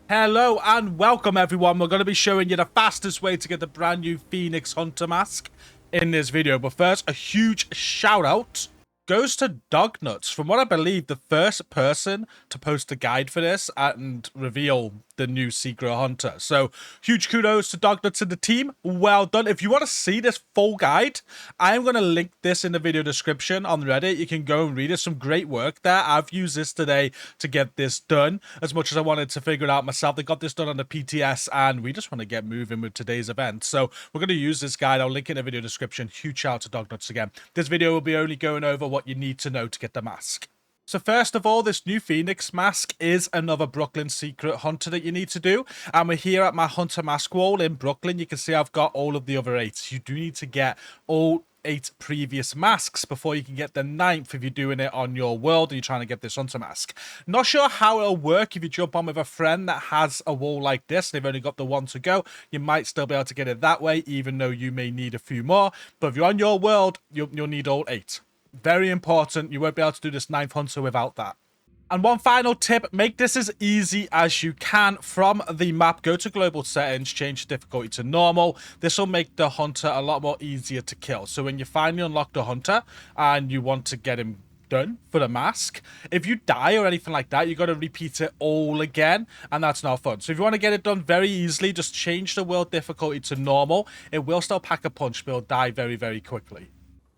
Hello and welcome everyone. We're going to be showing you the fastest way to get the brand new Phoenix Hunter mask in this video. But first, a huge shout out goes to Dognuts. From what I believe, the first person to post a guide for this and reveal the new Secret Hunter. So huge kudos to Dognuts and the team. Well done. If you want to see this full guide, I'm going to link this in the video description on Reddit. You can go and read it. Some great work there. I've used this today to get this done as much as I wanted to figure it out myself. They got this done on the PTS and we just want to get moving with today's event. So we're going to use this guide. I'll link it in the video description. Huge shout out to Dognuts again. This video will be only going over what you need to know to get the mask. So first of all, this new Phoenix mask is another Brooklyn Secret Hunter that you need to do. And we're here at my Hunter mask wall in Brooklyn. You can see I've got all of the other 8. You do need to get all 8 previous masks before you can get the 9th if you're doing it on your world and you're trying to get this Hunter mask. Not sure how it'll work if you jump on with a friend that has a wall like this. They've only got the 1 to go. You might still be able to get it that way, even though you may need a few more. But if you're on your world, you'll need all 8. Very important. You won't be able to do this 9th Hunter without that. And one final tip, make this as easy as you can. From the map, go to global settings, change the difficulty to normal. This will make the hunter a lot more easier to kill. So when you finally unlock the hunter and you want to get him done for the mask, if you die or anything like that, you got to repeat it all again, and that's not fun. So if you want to get it done very easily, just change the world difficulty to normal. It will still pack a punch, but it'll die very, very quickly.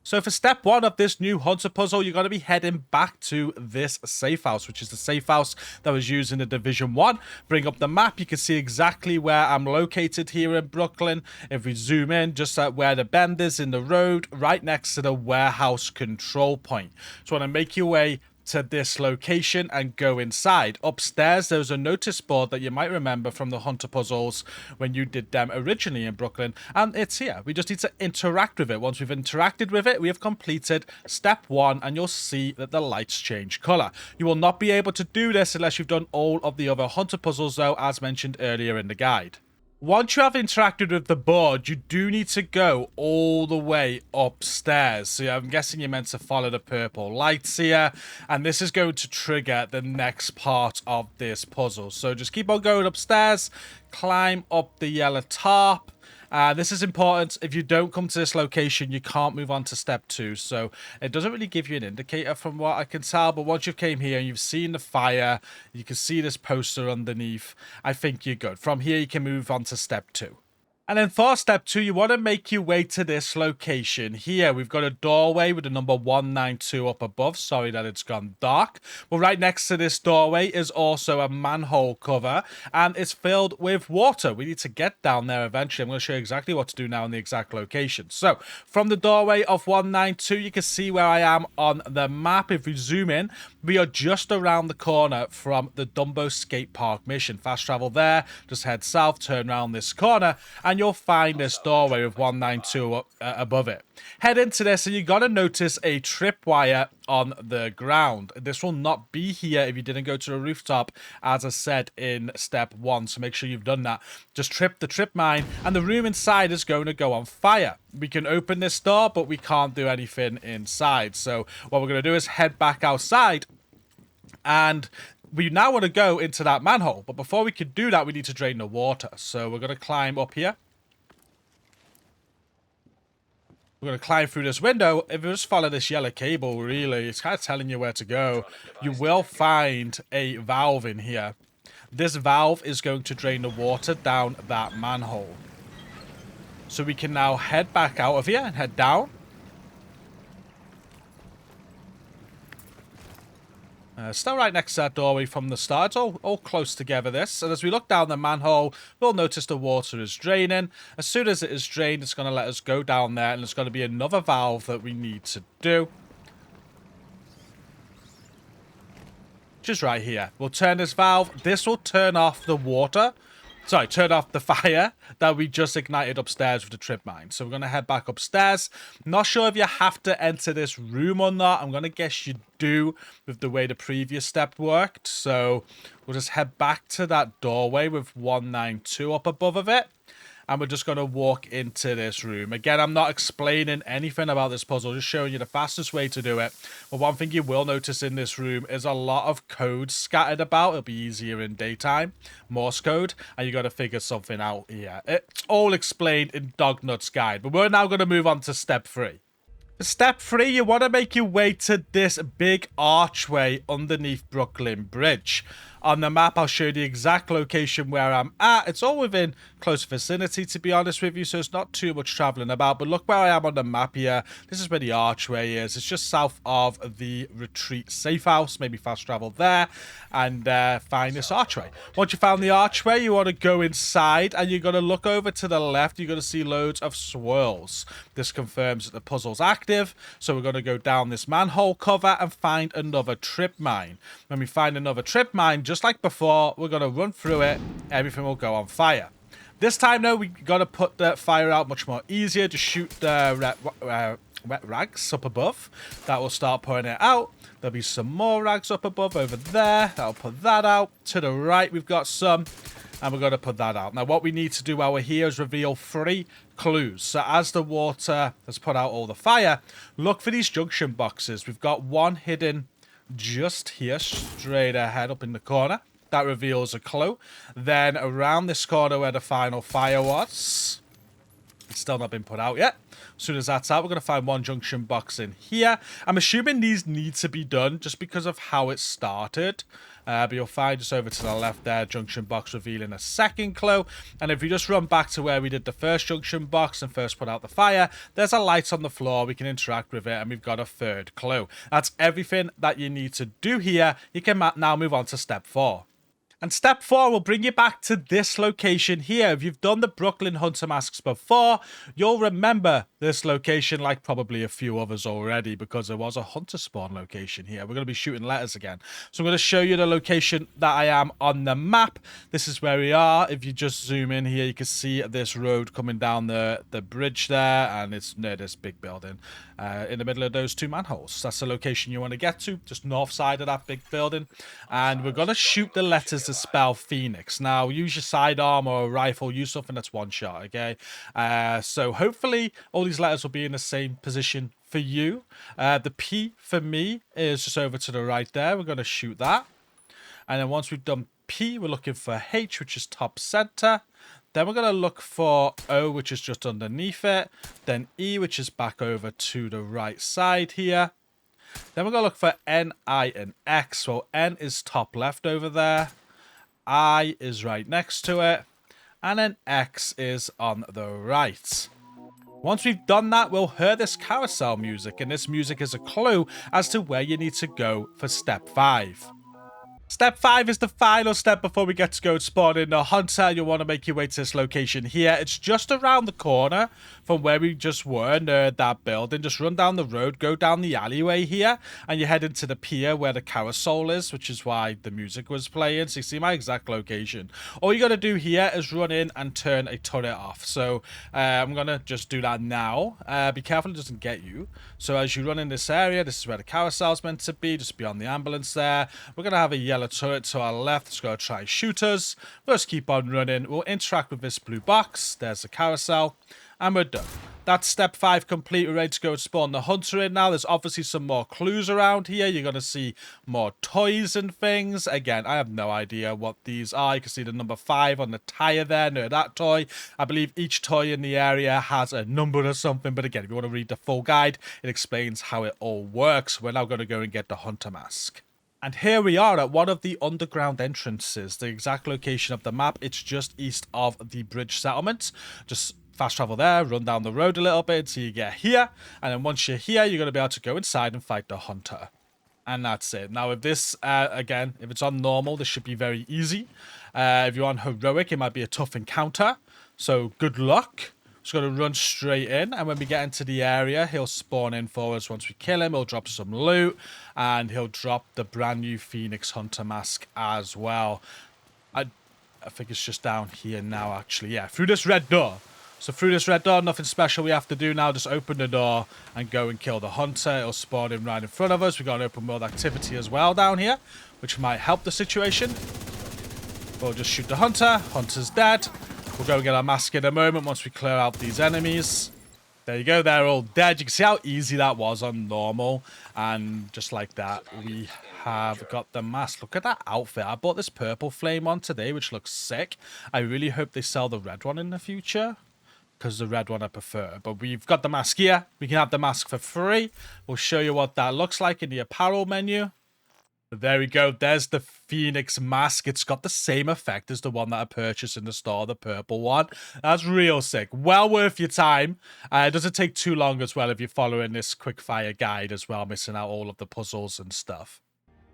So for step 1 of this new Hunter puzzle, you're going to be heading back to this safe house, which is the safe house that was used in the Division 1. Bring up the map. You can see exactly where I'm located here in Brooklyn. If we zoom in, just at where the bend is in the road, right next to the warehouse control point. So want to make your way to this location and go inside. Upstairs, there's a notice board that you might remember from the Hunter puzzles when you did them originally in Brooklyn, and it's here. We just need to interact with it. Once we've interacted with it, we have completed step 1, and you'll see that the lights change color. You will not be able to do this unless you've done all of the other Hunter puzzles, though, as mentioned earlier in the guide. Once you have interacted with the board, you do need to go all the way upstairs. So I'm guessing you're meant to follow the purple lights here. And this is going to trigger the next part of this puzzle. So just keep on going upstairs, climb up the yellow tarp. This is important. If you don't come to this location, you can't move on to step 2. So it doesn't really give you an indicator from what I can tell. But once you've came here and you've seen the fire, you can see this poster underneath, I think you're good. From here, you can move on to step 2. And then for step 2, you want to make your way to this location here. We've got a doorway with the number 192 up above. Sorry that it's gone dark. But right next to this doorway is also a manhole cover, and it's filled with water. We need to get down there eventually. I'm going to show you exactly what to do now in the exact location. So from the doorway of 192, you can see where I am on the map. If we zoom in, we are just around the corner from the Dumbo Skate Park mission. Fast travel there, just head south, turn around this corner, and you'll find this doorway with 192 above it. Head into this and you're going to notice a tripwire on the ground. This will not be here if you didn't go to the rooftop, as I said in step 1, so make sure you've done that. Just trip the trip mine and the room inside is going to go on fire. We can open this door, but we can't do anything inside. So what we're going to do is head back outside, and we now want to go into that manhole. But before we can do that, we need to drain the water. So we're going to climb up here. We're going to climb through this window. If you just follow this yellow cable, really, it's kind of telling you where to go. You will find a valve in here. This valve is going to drain the water down that manhole. So we can now head back out of here and head down. Still right next to that doorway from the start. It's all close together, this. And as we look down the manhole, we'll notice the water is draining. As soon as it is drained, it's going to let us go down there. And there's going to be another valve that we need to do. Just right here. We'll turn this valve. This will turn off the water. Sorry, turn off the fire that we just ignited upstairs with the trip mine. So we're going to head back upstairs. Not sure if you have to enter this room or not. I'm going to guess you do with the way the previous step worked. So we'll just head back to that doorway with 192 up above of it. and we're just going to walk into this room. Again, I'm not explaining anything about this puzzle, just showing you the fastest way to do it. But one thing you will notice in this room is a lot of code scattered about. It'll be easier in daytime, Morse code, and you got to figure something out here. It's all explained in Dognut's guide, but we're now going to move on to step 3. Step 3, you want to make your way to this big archway underneath Brooklyn Bridge. On the map, I'll show you the exact location where I'm at. It's all within close vicinity, to be honest with you, so it's not too much traveling about. But look where I am on the map here. This is where the archway is. It's just south of the retreat safe house. Maybe fast travel there and find this archway. Once you found the archway, you want to go inside and you're going to look over to the left. You're going to see loads of swirls. This confirms that the puzzle's active. So we're going to go down this manhole cover and find another trip mine. When we find another trip mine, just like before, we're going to run through it. Everything will go on fire. This time, though, we got to put the fire out much more easier. Just shoot the wet rags up above. That will start putting it out. There'll be some more rags up above over there. That'll put that out. To the right, we've got some. And we're going to put that out. Now, what we need to do while we're here is reveal 3 clues. So as the water has put out all the fire, look for these junction boxes. We've got one hidden just here, straight ahead up in the corner. That reveals a clue. Then around this corner where the final fire was, it's still not been put out yet. As soon as that's out, we're going to find one junction box in here. I'm assuming these need to be done just because of how it started. But you'll find just over to the left there, junction box revealing a second clue. And if we just run back to where we did the first junction box and first put out the fire, there's a light on the floor. We can interact with it and we've got a 3rd clue. That's everything that you need to do here. You can now move on to step 4. And step 4 will bring you back to this location here. If you've done the Brooklyn Hunter Masks before, you'll remember this location like probably a few others already because there was a hunter spawn location here. We're going to be shooting letters again. So I'm going to show you the location that I am on the map. This is where we are. If you just zoom in here, you can see this road coming down the bridge there, and it's near this big building in the middle of those 2 manholes. That's the location you want to get to, just north side of that big building. And we're going to shoot the letters to spell Phoenix. Now, use your sidearm or a rifle, use something that's one shot, okay? So hopefully all these letters will be in the same position for you. The P for me is just over to the right there. We're going to shoot that. And then once we've done P, we're looking for H, which is top center. Then we're going to look for O, which is just underneath it. Then E, which is back over to the right side here. Then we're going to look for N, I, and X. Well, N is top left over there. I is right next to it. And then X is on the right. Once we've done that, we'll hear this carousel music. And this music is a clue as to where you need to go for step 5. Step 5 is the final step before we get to go and spawn in the hunter. You'll want to make your way to this location here. It's just around the corner from where we just were near that building. Just run down the road, go down the alleyway here, and you head into the pier where the carousel is, which is why the music was playing. So you see my exact location. All you got to do here is run in and turn a turret off. So I'm going to just do that now. Be careful it doesn't get you. So as you run in this area, this is where the carousel is meant to be, just beyond the ambulance there. We're going to have a yellow turret to our left. It's going to try and shoot us. We'll just keep on running. We'll interact with this blue box. There's the carousel. And we're done. That's step 5 complete. We're ready to go and spawn the hunter in now. There's obviously some more clues around here. You're going to see more toys and things. Again, I have no idea what these are. You can see the number 5 on the tire there near that toy. I believe each toy in the area has a number or something. But again, if you want to read the full guide, it explains how it all works. We're now going to go and get the hunter mask. And here we are at one of the underground entrances. The exact location of the map, it's just east of the bridge settlement. Just fast travel there, run down the road a little bit until you get here. And then once you're here, you're going to be able to go inside and fight the hunter. And that's it. Now, if this, again, if it's on normal, this should be very easy. If you're on heroic, it might be a tough encounter. So good luck. Just going to run straight in, and when we get into the area, he'll spawn in for us. Once we kill him, he'll drop some loot, and he'll drop the brand new Phoenix Hunter mask as well. I think it's just down here now, actually. Yeah, through this red door. So through this red door, nothing special we have to do now. Just open the door and go and kill the hunter. It'll spawn in right in front of us. We've got an open world activity as well down here, which might help the situation. We'll just shoot the hunter. Hunter's dead. We'll go and get our mask in a moment once we clear out these enemies. There you go, they're all dead. You can see how easy that was on normal. And just like that, we have got the mask. Look at that outfit. I bought this purple flame one today, which looks sick. I really hope they sell the red one in the future, because the red one I prefer. But we've got the mask here. We can have the mask for free. We'll show you what that looks like in the apparel menu. There we go. There's the Phoenix mask. It's got the same effect as the one that I purchased in the store, the purple one. That's real sick. Well worth your time. It doesn't take too long as well if you're following this quick fire guide as well, missing out all of the puzzles and stuff.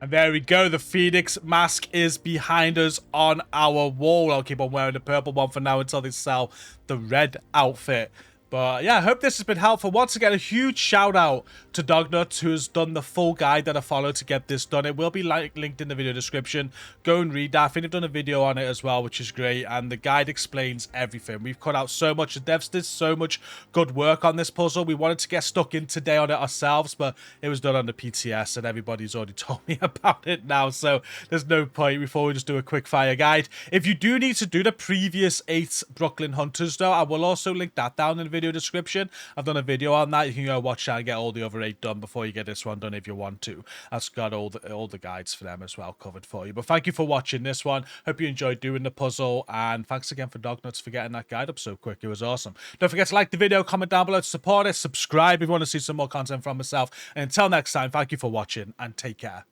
And there we go. The Phoenix mask is behind us on our wall. I'll keep on wearing the purple one for now until they sell the red outfit. But yeah, I hope this has been helpful. Once again, a huge shout out to Dognuts, who has done the full guide that I followed to get this done. It will be linked in the video description. Go and read that. I think they've done a video on it as well, which is great. And the guide explains everything. We've cut out so much. The devs did so much good work on this puzzle. We wanted to get stuck in today on it ourselves, but it was done on the PTS and everybody's already told me about it now. So there's no point before we just do a quick fire guide. If you do need to do the previous 8 Brooklyn Hunters though, I will also link that down in the video description. I've done a video on that. You can go watch that and get all the other 8 done before you get this one done if you want to. That's got all the guides for them as well covered for you. But thank you for watching this one. Hope you enjoyed doing the puzzle, and thanks again for Dognuts for getting that guide up so quick. It was awesome. Don't forget to like the video, comment down below to support it, subscribe if you want to see some more content from myself, and until next time, thank you for watching and take care.